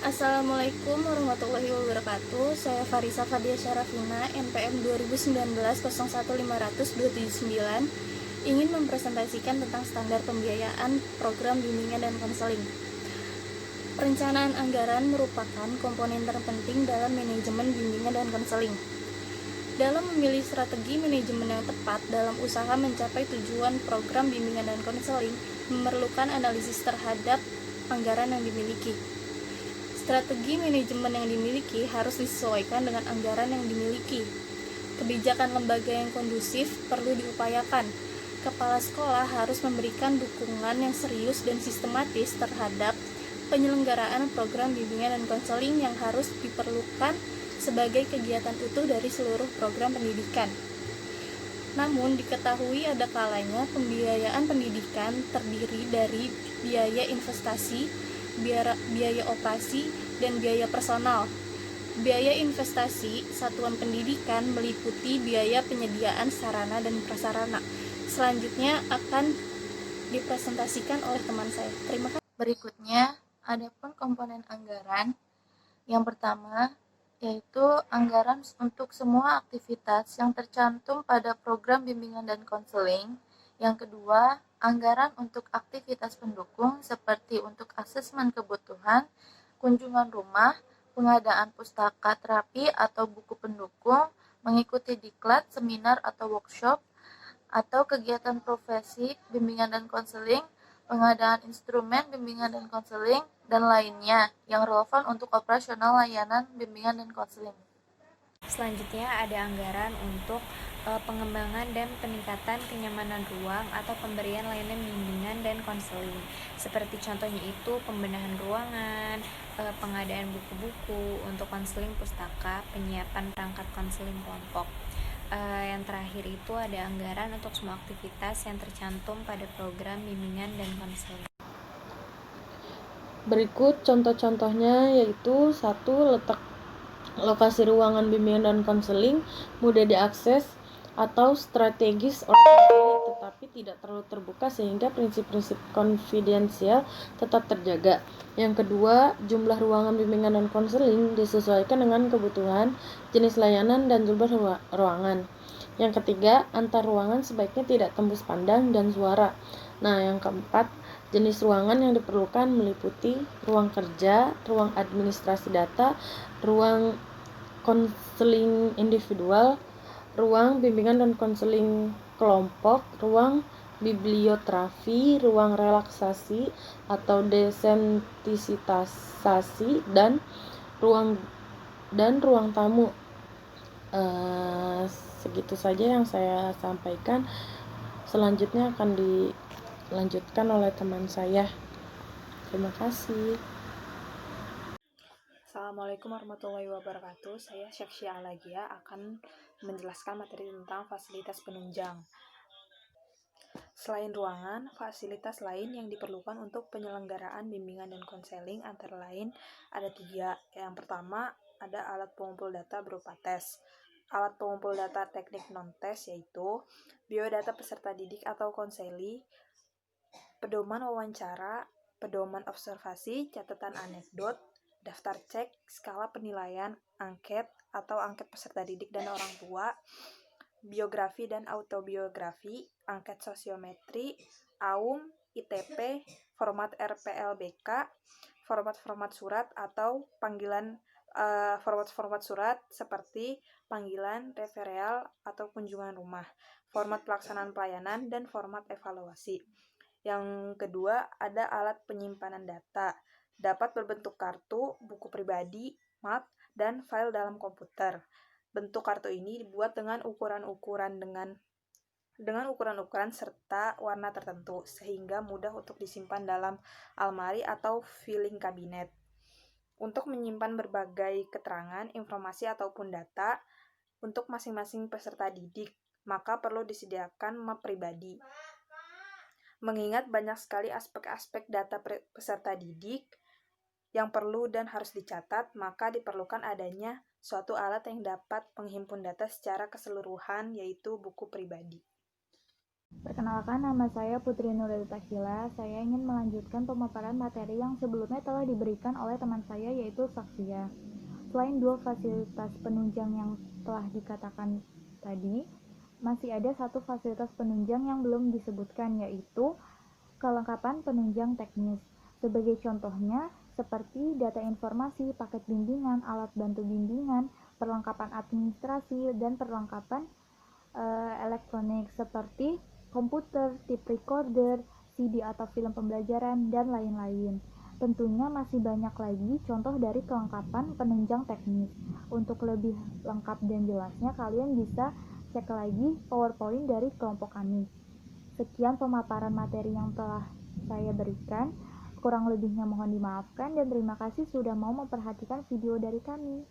Assalamualaikum warahmatullahi wabarakatuh. Saya Farisa Fadia Syarafina, NPM 2019 01500 279, ingin mempresentasikan tentang standar pembiayaan program bimbingan dan konseling. Perencanaan anggaran merupakan komponen terpenting dalam manajemen bimbingan dan konseling. Dalam memilih strategi manajemen yang tepat dalam usaha mencapai tujuan program bimbingan dan konseling, memerlukan analisis terhadap anggaran yang dimiliki. Strategi manajemen yang dimiliki harus disesuaikan dengan anggaran yang dimiliki. Kebijakan lembaga yang kondusif perlu diupayakan. Kepala sekolah harus memberikan dukungan yang serius dan sistematis terhadap penyelenggaraan program bimbingan dan konseling yang harus diperlukan sebagai kegiatan utuh dari seluruh program pendidikan. Namun, diketahui ada kalanya pembiayaan pendidikan terdiri dari biaya investasi, biaya operasi, dan biaya personal. Biaya investasi satuan pendidikan meliputi biaya penyediaan sarana dan prasarana. Selanjutnya akan dipresentasikan oleh teman saya. Terima kasih. Berikutnya, adapun komponen anggaran. Yang pertama, yaitu anggaran untuk semua aktivitas yang tercantum pada program bimbingan dan konseling. Yang kedua, anggaran untuk aktivitas pendukung seperti untuk asesmen kebutuhan, kunjungan rumah, pengadaan pustaka terapi atau buku pendukung, mengikuti diklat, seminar atau workshop, atau kegiatan profesi, bimbingan dan konseling, pengadaan instrumen bimbingan dan konseling, dan lainnya yang relevan untuk operasional layanan bimbingan dan konseling. Selanjutnya ada anggaran untuk pengembangan dan peningkatan kenyamanan ruang atau pemberian layanan bimbingan dan konseling. Seperti contohnya itu pembenahan ruangan, pengadaan buku-buku untuk konseling pustaka, penyiapan perangkat konseling kelompok. Yang terakhir itu ada anggaran untuk semua aktivitas yang tercantum pada program bimbingan dan konseling. Berikut contoh-contohnya yaitu 1. Letak lokasi ruangan bimbingan dan konseling mudah diakses atau strategis oleh konseling tetapi tidak terlalu terbuka sehingga prinsip-prinsip konfidensial tetap terjaga. Yang kedua, jumlah ruangan bimbingan dan konseling disesuaikan dengan kebutuhan, jenis layanan, dan jumlah ruangan. Yang ketiga, antar ruangan sebaiknya tidak tembus pandang dan suara. Nah, yang keempat, jenis ruangan yang diperlukan meliputi ruang kerja, ruang administrasi data, ruang konseling individual, ruang bimbingan dan konseling kelompok, ruang biblioterapi, ruang relaksasi atau desensitisasi, dan ruang tamu. Segitu saja yang saya sampaikan. Selanjutnya akan dilanjutkan oleh teman saya. Terima kasih. Assalamualaikum warahmatullahi wabarakatuh. Saya Syafsya Alagia akan menjelaskan materi tentang fasilitas penunjang. Selain ruangan, fasilitas lain yang diperlukan untuk penyelenggaraan bimbingan dan konseling antara lain ada 3. Yang pertama, ada alat pengumpul data berupa tes. Alat pengumpul data teknik non-tes yaitu biodata peserta didik atau konseli, pedoman wawancara, pedoman observasi, catatan anekdot, daftar cek, skala penilaian, angket atau angket peserta didik dan orang tua, biografi dan autobiografi, angket sosiometri, AUM, ITP, format RPLBK, format-format surat atau panggilan format-format surat seperti panggilan, referensial, atau kunjungan rumah, format pelaksanaan pelayanan, dan format evaluasi. Yang kedua, ada alat penyimpanan data. Dapat berbentuk kartu, buku pribadi, map, dan file dalam komputer. Bentuk kartu ini dibuat dengan ukuran-ukuran serta warna tertentu, sehingga mudah untuk disimpan dalam almari atau filing kabinet. Untuk menyimpan berbagai keterangan, informasi, ataupun data untuk masing-masing peserta didik, maka perlu disediakan map pribadi. Mengingat banyak sekali aspek-aspek data peserta didik yang perlu dan harus dicatat, maka diperlukan adanya suatu alat yang dapat menghimpun data secara keseluruhan, yaitu buku pribadi. Perkenalkan, nama saya Putri Nurul Takhila. Saya ingin melanjutkan pemaparan materi yang sebelumnya telah diberikan oleh teman saya, yaitu Saksia. Selain dua fasilitas penunjang yang telah dikatakan tadi, masih ada satu fasilitas penunjang yang belum disebutkan, yaitu kelengkapan penunjang teknis. Sebagai contohnya, seperti data informasi, paket bimbingan, alat bantu bimbingan, perlengkapan administrasi, dan perlengkapan elektronik seperti komputer, tape recorder, CD atau film pembelajaran, dan lain-lain. Tentunya masih banyak lagi contoh dari kelengkapan penunjang teknis. Untuk lebih lengkap dan jelasnya, kalian bisa cek lagi PowerPoint dari kelompok kami. Sekian pemaparan materi yang telah saya berikan. Kurang lebihnya mohon dimaafkan dan terima kasih sudah mau memperhatikan video dari kami.